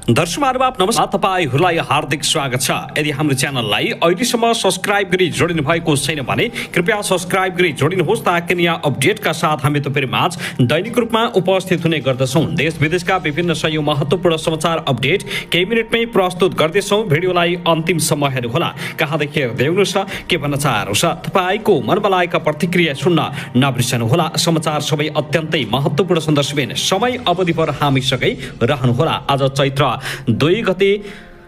दर्शकहरुमा नमस्कार, तपाईहरुलाई हार्दिक स्वागत छ। यदि हाम्रो च्यानललाई अहिलेसम्म सब्स्क्राइब गरी जोडिनु भएको छैन भने कृपया सब्स्क्राइब गरी जोडिनुहोस् ताकि नयाँ अपडेटका साथ हामी तपाईहरुमाझ दैनिक रूपमा उपस्थित हुने गर्दछौं। देश विदेशका विभिन्न सय महत्त्वपूर्ण समाचार अपडेट केही मिनेटमै प्रस्तुत गर्दैछौं। भिडियोलाई अन्तिमसम्म हेर्नुहोला। कहाँदेखि हेर्दै हुनुहुन्छ, के भन्न चाहनुहुन्छ, तपाईको मनमा लागेका प्रतिक्रिया सुन्न नबिर्सनुहोला। समाचार सबै अत्यन्तै महत्त्वपूर्ण सन्दर्भमा समय अवधिभर हामीसँगै रहनुहोला। आज चैत्र 2 गते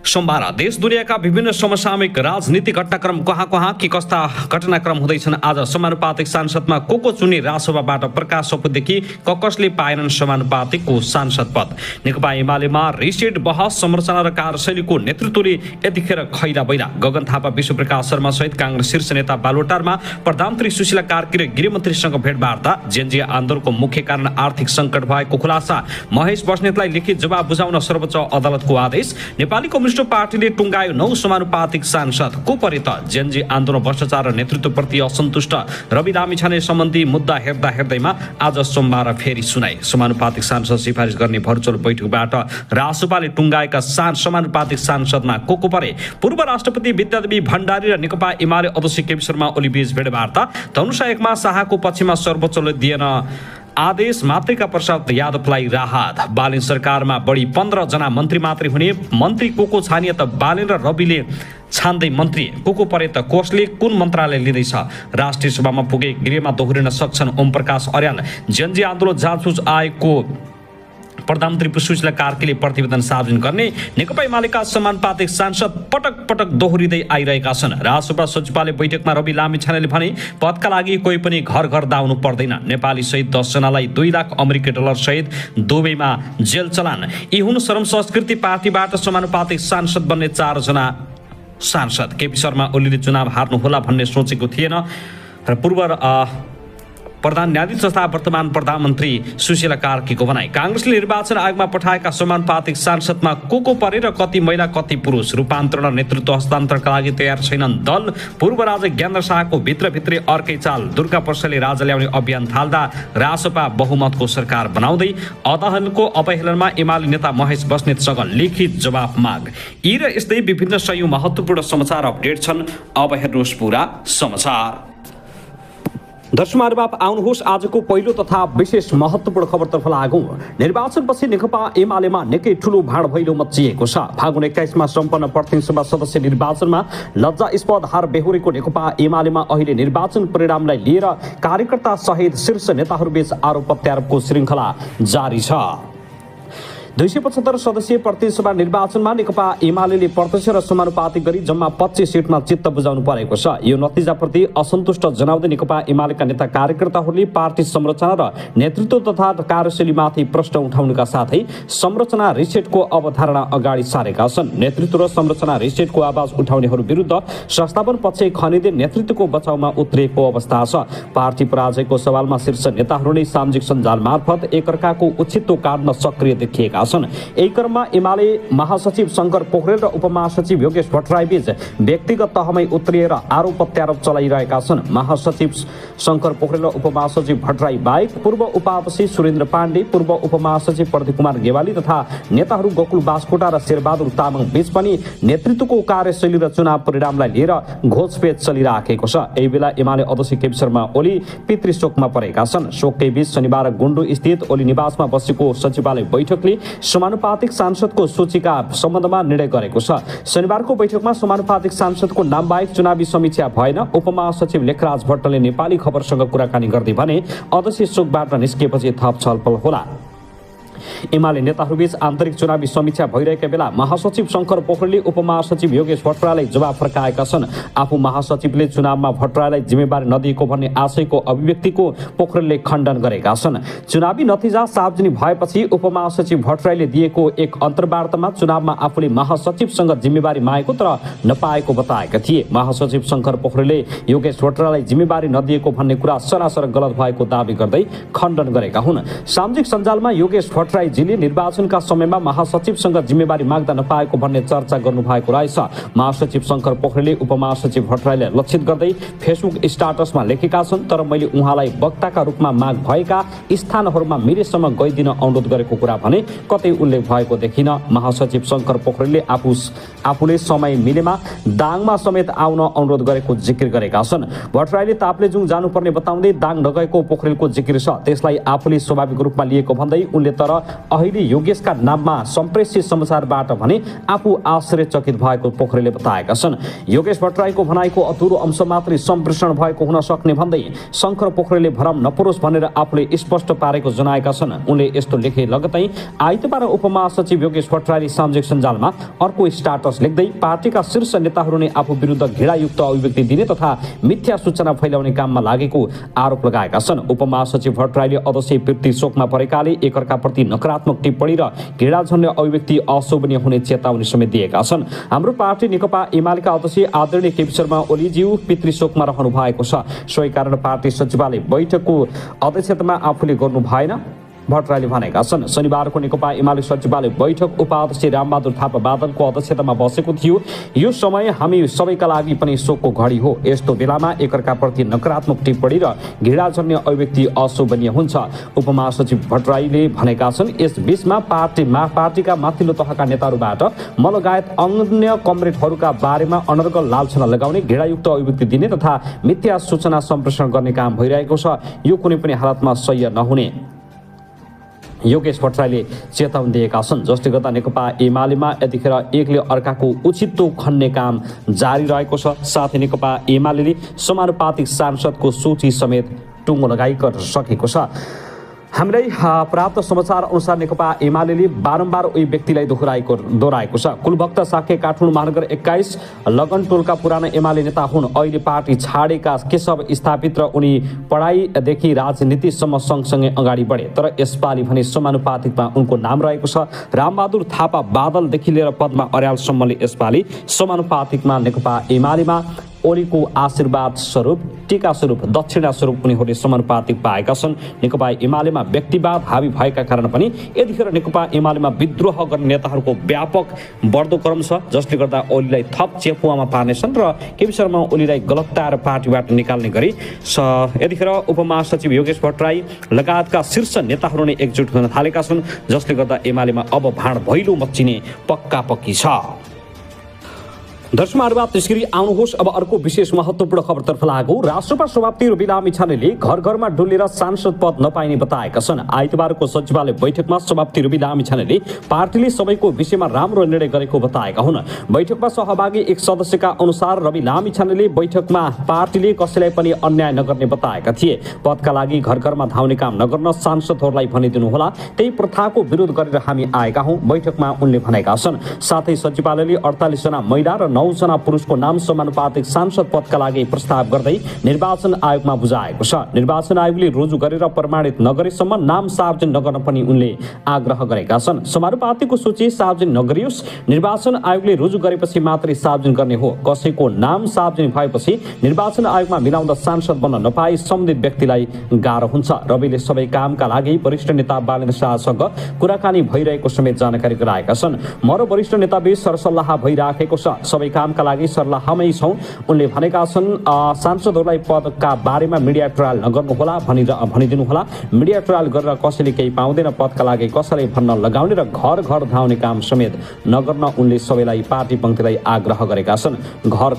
सोमबार देश दुनियाँका विभिन्न समसामयिक राजनीतिक घटनाक्रम कहाँ के कस्ता घटनाक्रम हुँदैछन्। आज समानुपातिक सांसदमा को चुन्ने राजसभाबाट प्रकाश सपुदेखि कसले पाएनन् समानुपातिकको सांसद पद। नेकपा एमालेमा रिसेट बहस संरचना र कार्यशैलीको नेतृत्वले यतिखेर खैला बैला। गगन थापा, विश्वप्रकाश शर्मा सहित कांग्रेस शीर्ष नेता बालुवाटारमा प्रधानमन्त्री सुशीला कार्की र गृहमन्त्रीसँग भेटवार्ता। जेएनजी आन्दोलनको मुख्य कारण आर्थिक संकट भएको खुलासा। महेश बस्नेतलाई लिखित जवाब बुझाउन सर्वोच्च अदालतको आदेश। नेपाली कम्युनिस्ट पार्टीले टुंगायो 9 समानुपातिक सांसद। को परे त जेएनजी आन्दोलन भ्रष्टाचार र नेतृत्वप्रति असन्तुष्ट रवि लामिछाने सम्बन्धी मुद्दा हेर्दैमा आज सोमबार फेरि सुनाई। समानुपातिक सांसद सिफारिस गर्ने भर्चुअल बैठकबाट रासोपाले टुंगाएका समानुपातिक सांसदमा को परे। पूर्व राष्ट्रपति विद्यादेवी भण्डारी र नेकपा एमाले अध्यक्ष केपी शर्मा ओली बीच भेटवार्ता। धनुषा 1 मा शाहको पक्षमा सर्वोच्चले दिएन आदेश। मातृका प्रसाद यादवलाई राहत। बालेन सरकारमा बढी 15 जना मन्त्री मात्रै हुने। मन्त्री को छानिए त बालेन र रविले छान्दै मन्त्री को परे त कोषले कुन मन्त्रालय लिँदैछ। राष्ट्रिय सभामा पुगे गृहमा दोहोरिन सक्छन् ओम प्रकाश अर्याल। जेएनजी आन्दोलन जाँचबुझ आएको प्रधानमन्त्री सुशीला कार्कीले प्रतिवेदन सार्वजनिक गर्ने। नेकपा एमालेका समानुपातिक सांसद पटक पटक दोहोरिँदै आइरहेका छन्। राजसभा सचिवालय बैठकमा रवि लामिछानेले भने पदका लागि कोही पनि घर दाउनु पर्दैन। नेपाली सहित 10 जनालाई 2 लाख अमेरिकी डलर सहित दुबईमा जेल चलान। यी हुन् श्रम संस्कृति पार्टीबाट समानुपातिक सांसद बन्ने 4 जना सांसद। केपी शर्मा ओलीले चुनाव हार्नुहोला भन्ने सोचेको थिएन र पूर्व प्रधान न्यायाधीश तथा वर्तमान प्रधानमन्त्री सुशीला कार्कीको भनाई। कांग्रेसले निर्वाचन आयोगमा पठाएका समानुपातिक सांसदमा को परे र कति महिला कति पुरुष। रूपान्तरण र नेतृत्व हस्तान्तरणका लागि तयार छैनन् दल। पूर्व राजा ज्ञानेन्द्र शाहको भित्रभित्रै अर्कै चाल। दुर्गा प्रसादले राजा ल्याउने अभियान थाल्दा रासपा बहुमतको सरकार बनाउँदै। अदालतको अवहेलनमा एमाले नेता महेश बस्नेतसँग लिखित जवाफ माग। यी र यस्तै विभिन्न सय महत्त्वपूर्ण समाचार अपडेट छन्। अब हेर्नुहोस् पुरा समाचार। दर्शकहरुमा आउनुहोस् आजको पहिलो तथा विशेष महत्त्वपूर्ण खबरतर्फ लागौं। निर्वाचनपछि नेकपा एमालेमा निकै ठूलो भाँडभैलो मच्चिएको छ। फागुन 21 मा सम्पन्न प्रतिनिधि सभा सदस्य निर्वाचनमा लज्जास्पद हार बेहोरेको नेकपा एमालेमा अहिले निर्वाचन परिणामलाई लिएर कार्यकर्ता सहित शीर्ष नेताहरूबीच आरोप प्रत्यारोपको श्रृङ्खला जारी छ। 275 सदस्यीय प्रतिनिधि सभा निर्वाचनमा नेकपा एमाले प्रत्यक्ष र समानुपातिक गरी जम्मा 25 सिटमा चित्त बुझाउनु परेको छ। यो नतिजाप्रति असन्तुष्ट जनाउँदै नेकपा एमालेका नेता कार्यकर्ताहरूले पार्टी संरचना र नेतृत्व तथा कार्यशैलीमाथि प्रश्न उठाउनुका साथै संरचना रिसेटको अवधारणा अगाडि सारेका छन्। नेतृत्व र संरचना रिसेटको आवाज उठाउनेहरू विरुद्ध संस्थापन पक्ष खनिदे नेतृत्वको बचाउमा उत्रिएको अवस्था छ। पार्टी पराजयको सवालमा शीर्ष नेताहरूले सामाजिक सञ्जाल मार्फत एकअर्काको उछित्तो काट्न सक्रिय देखिएका छन्। यही क्रममा एमाले महासचिव शंकर पोखरेल र उपमहासचिव योगेश भट्टराई बीच व्यक्तिगत तहमै उत्रिएर आरोप प्रत्यारोप चलाइरहेका छन्। महासचिव शंकर पोखरेल र उपमहासचिव भट्टराई बाहेक पूर्व उपाध्यक्ष सुरेन्द्र पाण्डे, पूर्व उपमहासचिव प्रदीप कुमार गेवाली तथा नेताहरू गोकुल बास्कोटा र शेरबहादुर तामाङ बीच पनि नेतृत्वको कार्यशैली र चुनाव परिणामलाई लिएर घोषपेच चलिराखेको छ। यही बेला एमाले अध्यक्ष केपी शर्मा ओली पितृशोकमा परेका छन्। शोककै बीच शनिबार गुण्डु स्थित ओली निवासमा बसेको सचिवालय बैठकले समानुपातिक सांसदको सूचीका सम्बन्धमा निर्णय गरेको छ। शनिबारको बैठकमा समानुपातिक सांसदको नाम बाहेक चुनावी समीक्षा भएन। उपमहासचिव लेखराज भट्टले नेपाली खबरसँग कुराकानी गर्दै भने अध्यक्ष शोकबाट निस्किएपछि थप छलफल होला। एमाले नेताहरूबीच आन्तरिक चुनावी समीक्षा भइरहेका बेला महासचिव शंकर पोखरेलले उपमहासचिव योगेश भट्टराईलाई जवाब फर्काएका छन्। आफू महासचिवले चुनावमा भट्टराईलाई जिम्मेवारी नदिएको भन्ने आशयको अभिव्यक्तिको पोखरेलले खण्डन गरेका छन्। चुनावी नतिजा सार्वजनिक भएपछि उपमहासचिव भट्टराईले दिएको एक अन्तर्वार्तामा चुनावमा आफूले महासचिवसँग जिम्मेवारी मागेको तर नपाएको बताएका थिए। महासचिव शंकर पोखरेलले योगेश भट्टराईलाई जिम्मेवारी नदिएको भन्ने कुरा सरासर गलत भएको दावी गर्दै खण्डन गरेका हुन्। सामाजिक सञ्जालमा योगेश भट्टराईजीले निर्वाचनका समयमा महासचिवसँग जिम्मेवारी माग्दा नपाएको भन्ने चर्चा गर्नुभएको रहेछ। महासचिव शङ्कर पोखरेलले उपमहासचिव भट्टराईलाई लक्षित गर्दै फेसबुक स्टाटसमा लेखेका छन्, तर मैले उहाँलाई वक्ताका रूपमा माग भएका स्थानहरूमा मेरेसम्म गइदिन अनुरोध गरेको कुरा भने कतै उल्लेख भएको देखिन। महासचिव शङ्कर पोखरेलले आफूले समय मिलेमा दाङमा समेत आउन अनुरोध गरेको जिकिर गरेका छन्। भट्टराईले ताप्लेजुङ जानुपर्ने बताउँदै दाङ नगएको पोखरेलको जिकिर छ, त्यसलाई आफूले स्वाभाविक रूपमा लिएको भन्दै उनले तर अहिले योगेशका नाममा सम्प्रेषित समाचारबाट भने आफू आश्चर्यचकित भएको पोखरेलले बताएका छन्। योगेश भट्टराईको भनाइको अधुरो अंश मात्रै सम्प्रेषण भएको हुन सक्ने भन्दै शङ्कर पोखरेलले भरम नपरोस् भनेर आफूले स्पष्ट पारेको जनाएका छन्। उनले यस्तो लेखे लगतै आइतबार उपमहासचिव योगेश भट्टराईले सामाजिक सञ्जालमा अर्को स्टाटस लेख्दै पार्टीका शीर्ष नेताहरू नै आफू विरुद्ध घृणायुक्त अभिव्यक्ति दिने तथा मिथ्या सूचना फैलाउने काममा लागेको आरोप लगाएका छन्। उपमहासचिव भट्टराईले अध्यक्ष पीर्ति शोकमा परेकाले एकअर्काप्रति नकारात्मक टिप्पणी र घृणाजन्य अभिव्यक्ति अशोभनीय हुने चेतावनी समेत दिएका छन्। हाम्रो पार्टी नेकपा एमालेका अध्यक्ष आदरणीय केपी शर्मा ओलीज्यू पितृशोकमा रहनु भएको छ, सोही कारण पार्टी सचिवालय बैठकको अध्यक्षतामा आफूले गर्नु भएन भट्टराईले भनेका छन्। शनिबारको नेकपा एमाले सचिवालय बैठक उपाध्यक्ष रामबहादुर थापा बादलको अध्यक्षतामा बसेको थियो। यो समय हामी सबैका लागि पनि शोकको घडी हो। यस्तो बेलामा एकअर्काप्रति नकारात्मक टिप्पणी र घृणाजन्य अभिव्यक्ति अशोभनीय हुन्छ, उपमहासचिव भट्टराईले भनेका छन्। यस बीचमा पार्टीका माथिल्लो तहका नेताहरूबाट लगायत अन्य कमरेडहरूका बारेमा अनर्गल लालछना लगाउने, घृणायुक्त अभिव्यक्ति दिने तथा मिथ्या सूचना सम्प्रेषण गर्ने काम भइरहेको छ। यो कुनै पनि हालतमा सह्य नहुने योगेश भट्टराईले चेतावनी दिएका छन्, जसले गर्दा नेकपा एमालेमा यतिखेर एकले अर्काको उचितो खन्ने काम जारी रहेको छ। साथै नेकपा एमाले समानुपातिक सांसदको सूची समेत टुङ्गो लगाइसकेको छ। हामीलाई प्राप्त समाचार अनुसार नेकपा एमाले बारम्बार उही व्यक्तिलाई दोहोऱ्याएको छ। कुलभक्त साखे काठमाडौँ महानगर 21 लगन टोलका पुराना एमाले नेता हुन्। अहिले पार्टी छाडेका केशव स्थापित र उनी पढाइदेखि राजनीतिसम्म सँगसँगै अगाडि बढे, तर यसपालि भने समानुपातिकमा उनको नाम रहेको छ। रामबहादुर थापा बादलदेखि लिएर पद्मा अर्यालसम्मले यसपालि समानुपातिकमा नेकपा एमालेमा ओलीको आशीर्वाद स्वरूप, टीका स्वरूप, दक्षिणा स्वरूप उनीहरूले समानुपातिक पाएका छन्। नेकपा एमालेमा व्यक्तिवाद हावी भएका कारण पनि यतिखेर नेकपा एमालेमा विद्रोह गर्ने नेताहरूको व्यापक बढ्दो क्रम छ, जसले गर्दा ओलीलाई थप चेपुवामा पार्नेछन् र केपी शर्मा ओलीलाई गलत्ताएर पार्टीबाट निकाल्ने गरी यतिखेर उपमहासचिव योगेश भट्टराई लगायतका शीर्ष नेताहरू नै एकजुट हुन थालेका छन्, जसले गर्दा एमालेमा अब भाँड भैलो मच्चिने पक्का पक्की छ। दर्शकहरुबाट त्यसरी आउनुहोस् अब अर्को विशेष महत्त्वपूर्ण खबरतर्फ लागौ। राष्ट्रपा सभापति रवि लामिछानेले घर घरमा डुलेर सांसद पद नपाइने बताएका छन्। आइतबारको सचिवालय बैठकमा सभापति रवि लामिछानेले पार्टीले सबैको विषयमा राम्रो निर्णय गरेको बताएका हुन्। बैठकमा सहभागी एक सदस्यका अनुसार रवि लामिछानेले बैठकमा पार्टीले कसैलाई पनि अन्याय नगर्ने बताएका थिए। पदका लागि घर घरमा धाउने काम नगर्न सांसदहरूलाई भनिदिनुहोला, त्यही प्रथाको विरोध गरेर हामी आएका हौं, बैठकमा उनले भनेका छन्। साथै सचिवालयले 48 जना महिला र 9 जना पुरुषको नाम समानुपातिक सांसद पदका लागि प्रस्ताव गर्दै निर्वाचन आयोगमा बुझाएको छ। निर्वाचन आयोगले रुजु गरेर प्रमाणित नगरेसम्म नाम सार्वजनिक नगर्न पनि उनले आग्रह गरेका छन्। समानुपातिकको सूची सार्वजनिक नगरियोस्, निर्वाचन आयोगले रुजु गरेपछि मात्रै सार्वजनिक गर्ने हो। कसैको नाम सार्वजनिक भएपछि निर्वाचन आयोगमा मिलाउँदा सांसद बन्न नपाई सम्बन्धित व्यक्तिलाई गाह्रो हुन्छ। रविले सबै कामका लागि वरिष्ठ नेता बालेन्द्र शाहसँग कुराकानी भइरहेको समेत जानकारी गराएका छन्। म र वरिष्ठ नेताबीच सरसल्लाह भइराखेको छ, सबै कामका लागि सल्लाहमै छौं। उनले भनेका छन् सांसदहरूलाई पदका बारेमा मिडिया ट्रायल नगर्नुहोला भनिदिनुहोला। मिडिया ट्रायल गरेर कसैले केही पाउँदैन, पदका लागि कसैलाई भन्न लगाउने र घर घर धाउने काम समेत नगर्न उनले सबैलाई पार्टी पङ्क्तिलाई आग्रह गरेका छन्। घर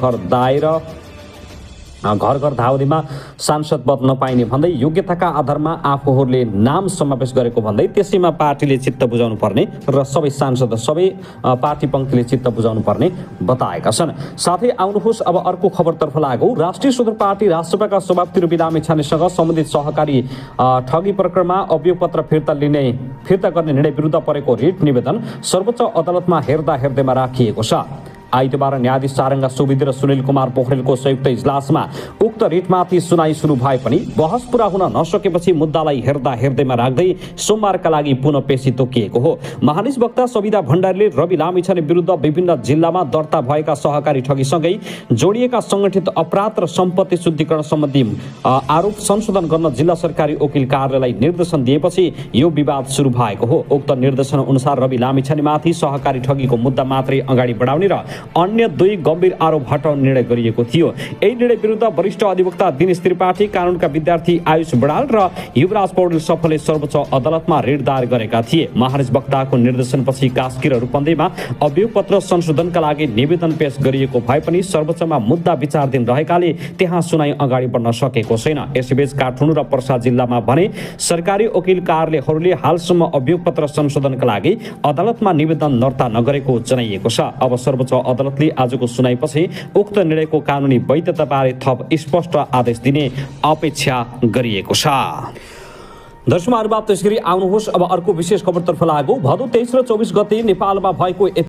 घर धाउनेमा सांसद पद नपाइने भन्दै योग्यताका आधारमा आफूहरूले नाम समावेश गरेको भन्दै त्यसैमा पार्टीले चित्त बुझाउनु पर्ने र सबै सांसद सबै पार्टी पङ्क्तिले चित्त बुझाउनु पर्ने बताएका छन्। साथै आउनुहोस् अब अर्को खबरतर्फ लागौ। राष्ट्रिय स्वतन्त्र पार्टी राष्ट्रपाका सभापति रवि लामिछानेसँग सम्बन्धित सहकारी ठगी प्रकरणमा अभियोग पत्र फिर्ता गर्ने निर्णय विरुद्ध परेको रिट निवेदन सर्वोच्च अदालतमा हेर्दैमा राखिएको छ। आइतबार न्यायाधीश सारङ्गा सुवेदी र सुनिल कुमार पोखरेलको संयुक्त इजलासमा उक्त रिटमाथि सुनाई सुरु भए पनि बहस पूरा हुन नसकेपछि मुद्दालाई हेर्दैमा राख्दै सोमबारका लागि पुनः पेशी तोकिएको हो। महानिष्पक्ता सविता भण्डारीले रवि लामिछाने विरुद्ध विभिन्न जिल्लामा दर्ता भएका सहकारी ठगीसँगै जोडिएका संगठित अपराध र सम्पत्ति शुद्धिकरण सम्बन्धी आरोप संशोधन गर्न जिल्ला सरकारी वकिल कार्यालयलाई निर्देशन दिएपछि यो विवाद सुरु भएको हो। उक्त निर्देशन अनुसार रवि लामिछानेमाथि सहकारी ठगीको मुद्दा मात्रै अगाडि बढाउने र अन्य 2 गम्भीर आरोप हटाउने निर्णय गरिएको थियो। यही निर्णय विरुद्ध वरिष्ठ अधिवक्ता दिनेश त्रिपाठी, कानुनका विद्यार्थी आयुष बडाल र युवराज पौडेल सफलले सर्वोच्च अदालतमा रिट दायर गरेका थिए। महानिष्पक्ताको निर्देशनपछि कास्की र रूपन्देहीमा अभियोग पत्र संशोधनका लागि निवेदन पेश गरिएको भए पनि सर्वोच्चमा मुद्दा विचाराधीन रहेकाले त्यहाँ सुनाई अगाडि बढ्न सकेको छैन। यसैबीच काठमाडौँ र पर्सा जिल्लामा भने सरकारी वकिल कार्यालयहरूले हालसम्म अभियोग पत्र संशोधनका लागि अदालतमा निवेदन दर्ता नगरेको जनाइएको छ। अब सर्वोच्च अदालतले आजको सुनाईपछि उक्त निर्णयको कानुनी वैधताबारे थप स्पष्ट आदेश दिने अपेक्षा गरिएको छ। दर्शकहरू त्यसगरी आउनुहोस् अब अर्को विशेष खबरतर्फ लागौँ। भदौ 23 र 24 गते नेपालमा भएको